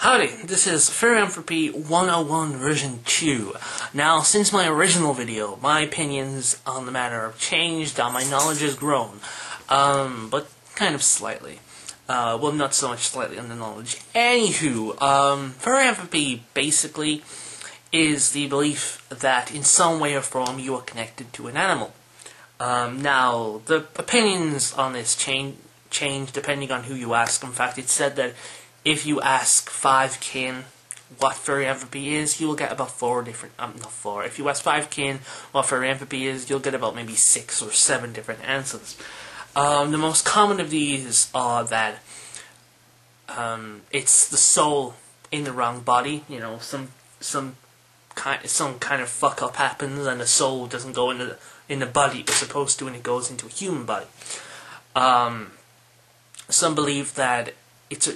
Howdy, this is Therianthropy 101 version 2. Now, since my original video, my opinions on the matter have changed, my knowledge has grown. But kind of slightly. Well, not so much slightly on the knowledge. Anywho, Therianthropy basically is the belief that in some way or form you are connected to an animal. Now, the opinions on this change depending on who you ask. In fact, it's said that if you ask 5 kin what Therianthropy is, you will get about 4 different, not 4. If you ask 5 kin what Therianthropy is, you'll get about maybe 6 or 7 different answers. The most common of these are that it's the soul in the wrong body. You know, some kind of fuck up happens and the soul doesn't go in the body it was supposed to, and it goes into a human body. Some believe that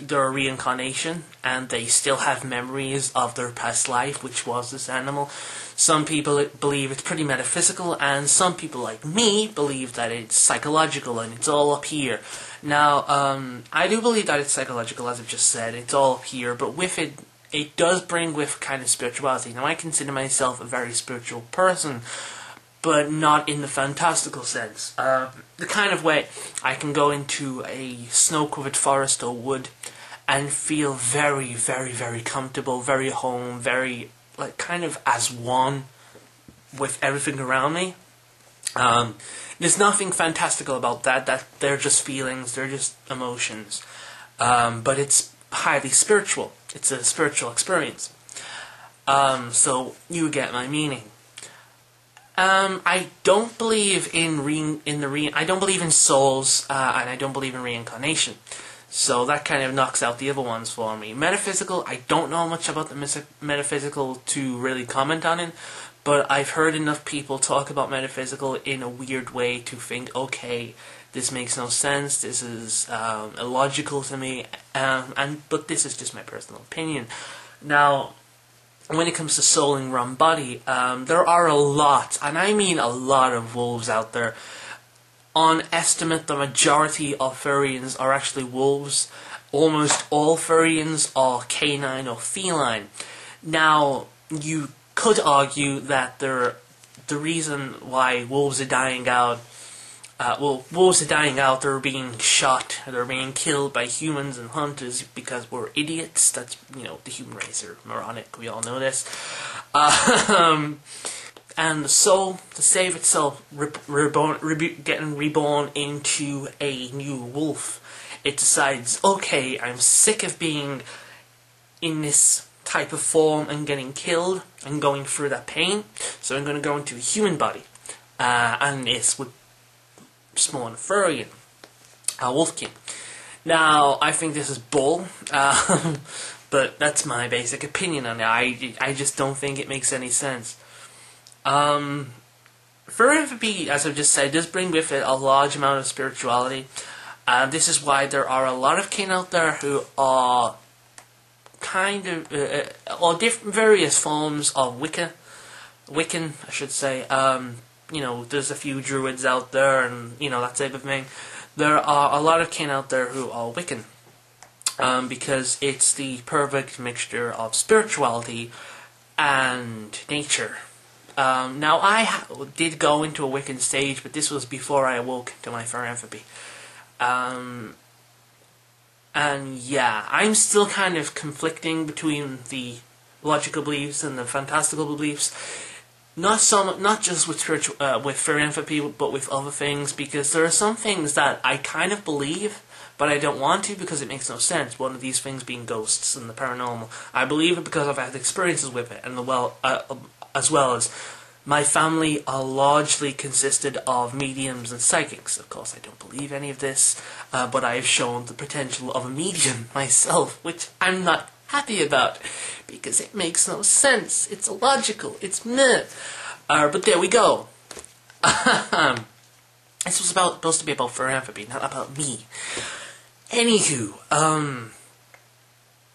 they're a reincarnation and they still have memories of their past life, which was this animal. Some people believe it's pretty metaphysical, and some people like me believe that it's psychological and it's all up here. Now, I do believe that it's psychological, as I've just said. It's all up here, but with it does bring with kind of spirituality. Now, I consider myself a very spiritual person, but not in the fantastical sense. The kind of way I can go into a snow-covered forest or wood and feel very, very, very comfortable, very home, very, like, kind of as one with everything around me. There's nothing fantastical about that. They're just feelings, they're just emotions. But it's highly spiritual. It's a spiritual experience. So you get my meaning. I don't believe I don't believe in souls, and I don't believe in reincarnation. So that kind of knocks out the other ones for me. Metaphysical, I don't know much about the metaphysical to really comment on it, but I've heard enough people talk about metaphysical in a weird way to think, okay, this makes no sense, this is illogical to me, but this is just my personal opinion. Now, when it comes to soul in wrong body, there are a lot, and I mean a lot of wolves out there. On estimate, the majority of Therians are actually wolves. Almost all Therians are canine or feline. Now, you could argue that the reason why wolves are dying out, wolves are dying out, they're being shot, they're being killed by humans and hunters because we're idiots. That's, you know, the human race are moronic, we all know this. And the soul, to save itself, getting reborn into a new wolf, it decides, okay, I'm sick of being in this type of form and getting killed and going through that pain, so I'm going to go into a human body. And this would spawn a Therian, a wolfkin. Now, I think this is bull, but that's my basic opinion on it. I just don't think it makes any sense. Therianthropy, as I've just said, does bring with it a large amount of spirituality. This is why there are a lot of kin out there who are kind of, or different various forms of Wiccan, I should say. You know, there's a few druids out there, and, you know, that type of thing. There are a lot of kin out there who are Wiccan, because it's the perfect mixture of spirituality and nature. Now, I did go into a Wiccan stage, but this was before I awoke to my Therianthropy. And yeah, I'm still kind of conflicting between the logical beliefs and the fantastical beliefs. Not just with Therianthropy, but with other things, because there are some things that I kind of believe, but I don't want to because it makes no sense. One of these things being ghosts and the paranormal. I believe it because I've had experiences with it, and as well as my family are largely consisted of mediums and psychics. Of course, I don't believe any of this, but I have shown the potential of a medium myself, which I'm not happy about, because it makes no sense. It's illogical. It's meh. But there we go. This was supposed to be about Therianthropy, not about me. Anywho,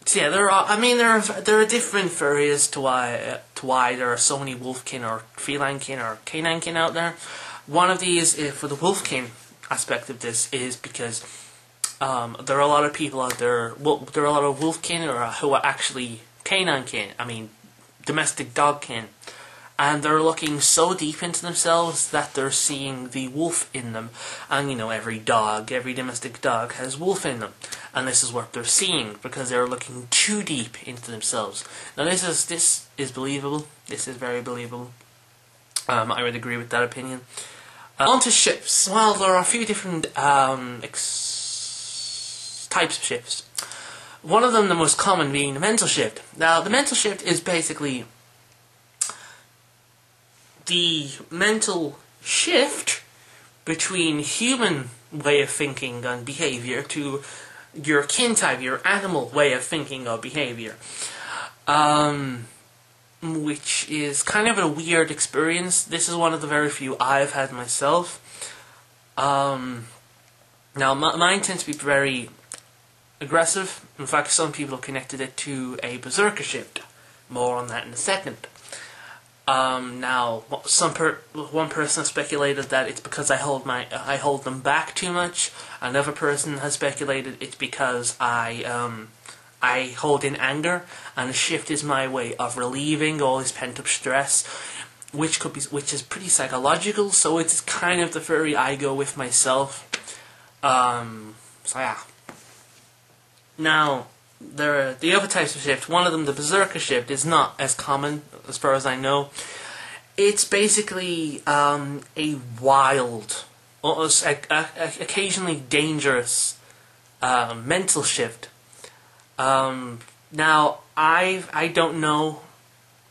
so yeah, there are different theories to why there are so many wolfkin or feline kin or canine kin out there. One of these, for the wolfkin aspect of this, is because there are a lot of people out there. Well, there are a lot of wolf kin who are actually canine kin. I mean, domestic dog kin, and they're looking so deep into themselves that they're seeing the wolf in them. And every domestic dog has wolf in them, and this is what they're seeing because they're looking too deep into themselves. Now, this is believable. This is very believable. I would agree with that opinion. On to shifts. Well, there are a few different types of shifts. One of them, the most common, being the mental shift. Now, the mental shift is basically the mental shift between human way of thinking and behavior to your kin type, your animal way of thinking or behavior. Which is kind of a weird experience. This is one of the very few I've had myself. Now, mine tends to be very aggressive. In fact, some people have connected it to a berserker shift. More on that in a second. Now, one person has speculated that it's because I hold them back too much. Another person has speculated it's because I hold in anger, and a shift is my way of relieving all this pent-up stress, which is pretty psychological. So it's kind of the theory I go with myself. So yeah. Now, there are the other types of shift. One of them, the berserker shift, is not as common as far as I know. It's basically a wild, almost occasionally dangerous mental shift. Now, I don't know.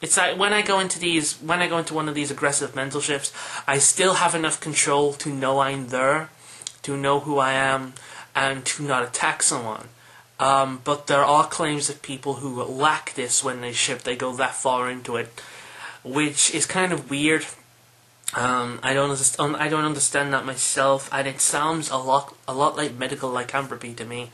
It's like when I go into one of these aggressive mental shifts, I still have enough control to know I'm there, to know who I am, and to not attack someone. But there are claims of people who lack this when they shift. They go that far into it, which is kind of weird. I don't understand that myself, and it sounds a lot like medical lycanthropy to me.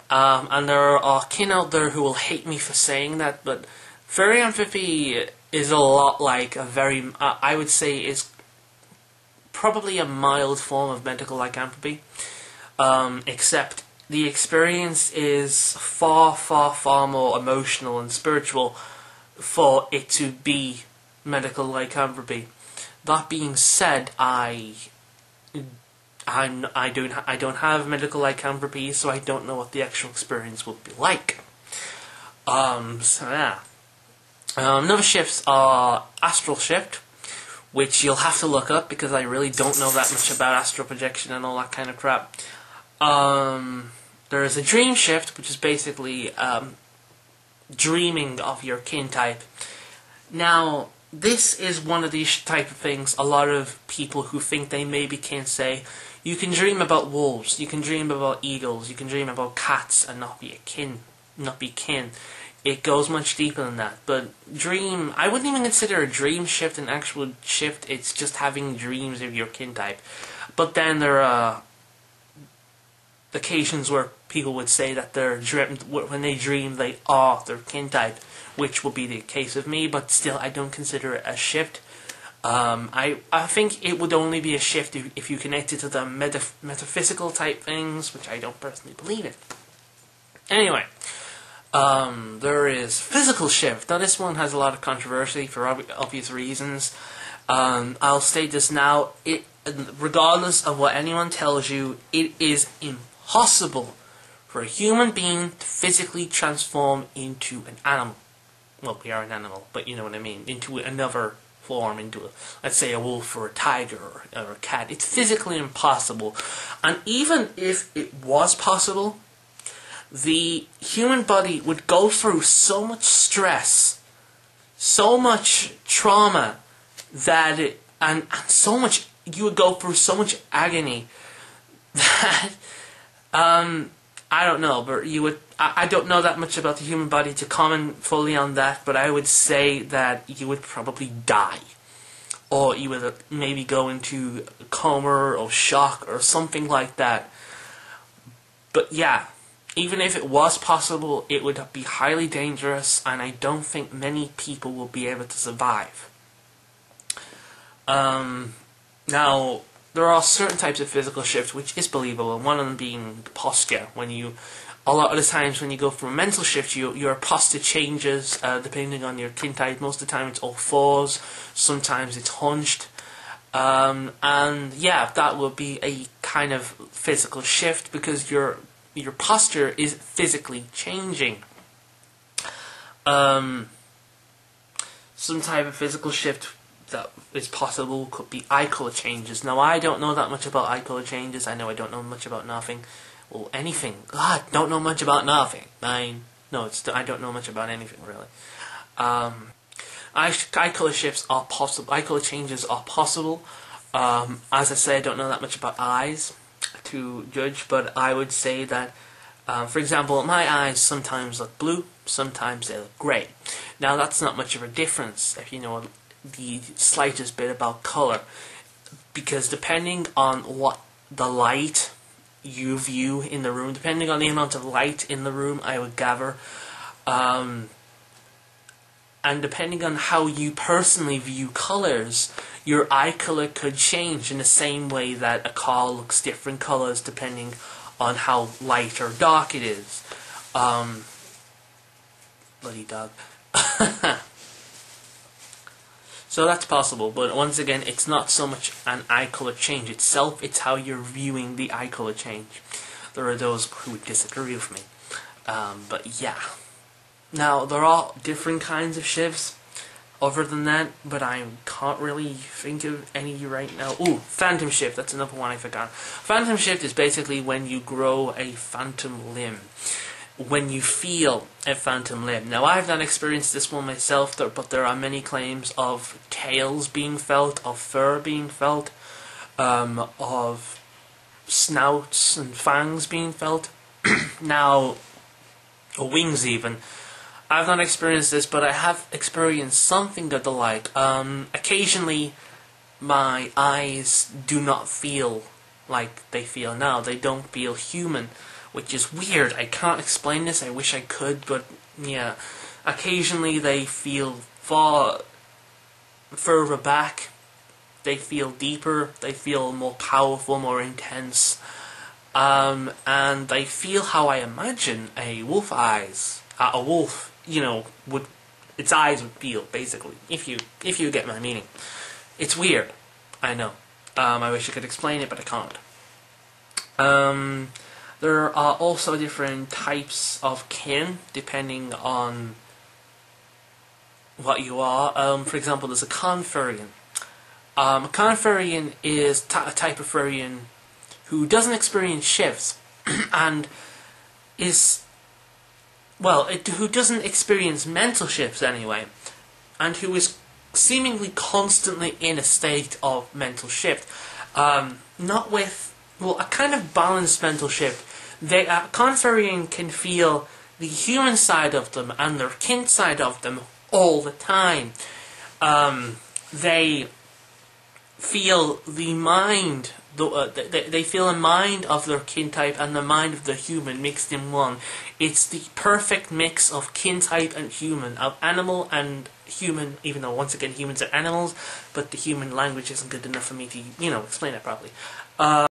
And there are kin out there who will hate me for saying that, but Therianthropy is a lot like a very, I would say, is probably a mild form of medical lycanthropy, except the experience is far, far, far more emotional and spiritual for it to be medical lycanthropy. That being said, I don't have medical lycanthropy, so I don't know what the actual experience will be like. So yeah. Another shifts are astral shift, which you'll have to look up because I really don't know that much about astral projection and all that kind of crap. There is a dream shift, which is basically dreaming of your kin type. Now, this is one of these type of things a lot of people who think they maybe can say, you can dream about wolves, you can dream about eagles, you can dream about cats and not be kin. It goes much deeper than that. But dream, I wouldn't even consider a dream shift an actual shift. It's just having dreams of your kin type. But then there are occasions where people would say that when they dream they are their kin type, which would be the case of me, but still I don't consider it a shift. I think it would only be a shift if you connect it to the metaphysical type things, which I don't personally believe in. Anyway, there is physical shift. Now this one has a lot of controversy for obvious reasons. I'll state this now. Regardless of what anyone tells you, it is impossible for a human being to physically transform into an animal. Well, we are an animal, but you know what I mean. Into another form, into let's say a wolf or a tiger or a cat. It's physically impossible. And even if it was possible, the human body would go through so much stress, so much trauma, and so much, you would go through so much agony that I don't know, but I don't know that much about the human body to comment fully on that, but I would say that you would probably die. Or you would maybe go into a coma or shock or something like that. But yeah, even if it was possible, it would be highly dangerous, and I don't think many people will be able to survive. Now, there are certain types of physical shifts which is believable, one of them being posture. A lot of the times when you go from a mental shift, your posture changes depending on your kin type. Most of the time it's all fours, sometimes it's hunched. And yeah, that will be a kind of physical shift because your posture is physically changing. Some type of physical shift that is possible could be eye color changes. Now, I don't know that much about eye color changes. I know I don't know much about nothing. Well, anything. God, don't know much about nothing. I don't know much about anything, really. Eye color shifts are possible. Eye color changes are possible. As I say, I don't know that much about eyes to judge, but I would say that, for example, my eyes sometimes look blue, sometimes they look grey. Now, that's not much of a difference if you know the slightest bit about color, because depending on what the light you view in the room, depending on the amount of light in the room, I would gather, and depending on how you personally view colors, your eye color could change in the same way that a car looks different colors depending on how light or dark it is. Bloody dog. So that's possible, but once again, it's not so much an eye color change itself, it's how you're viewing the eye color change. There are those who would disagree with me. But yeah. Now, there are different kinds of shifts other than that, but I can't really think of any right now. Ooh, phantom shift, that's another one I forgot. Phantom shift is basically when you grow a phantom limb. When you feel a phantom limb. Now, I've not experienced this one myself, but there are many claims of tails being felt, of fur being felt, of snouts and fangs being felt. Now, or wings even. I've not experienced this, but I have experienced something of the like. Occasionally, my eyes do not feel like they feel now. They don't feel human, which is weird. I can't explain this. I wish I could, but yeah. Occasionally, they feel far further back. They feel deeper. They feel more powerful, more intense. And they feel how I imagine a wolf eyes. A wolf, you know, its eyes would feel, basically, if you get my meaning. It's weird, I know. I wish I could explain it, but I can't. There are also different types of kin, depending on what you are. For example, there's a Therian. A Therian is a type of Therian who doesn't experience shifts, and is... well, who doesn't experience mental shifts anyway, and who is seemingly constantly in a state of mental shift. Not with, well, a kind of balanced mental shift. Therian can feel the human side of them and their kin side of them all the time. They feel the mind. They feel a mind of their kin type and the mind of the human mixed in one. It's the perfect mix of kin type and human, of animal and human, even though once again humans are animals, but the human language isn't good enough for me to, explain it properly.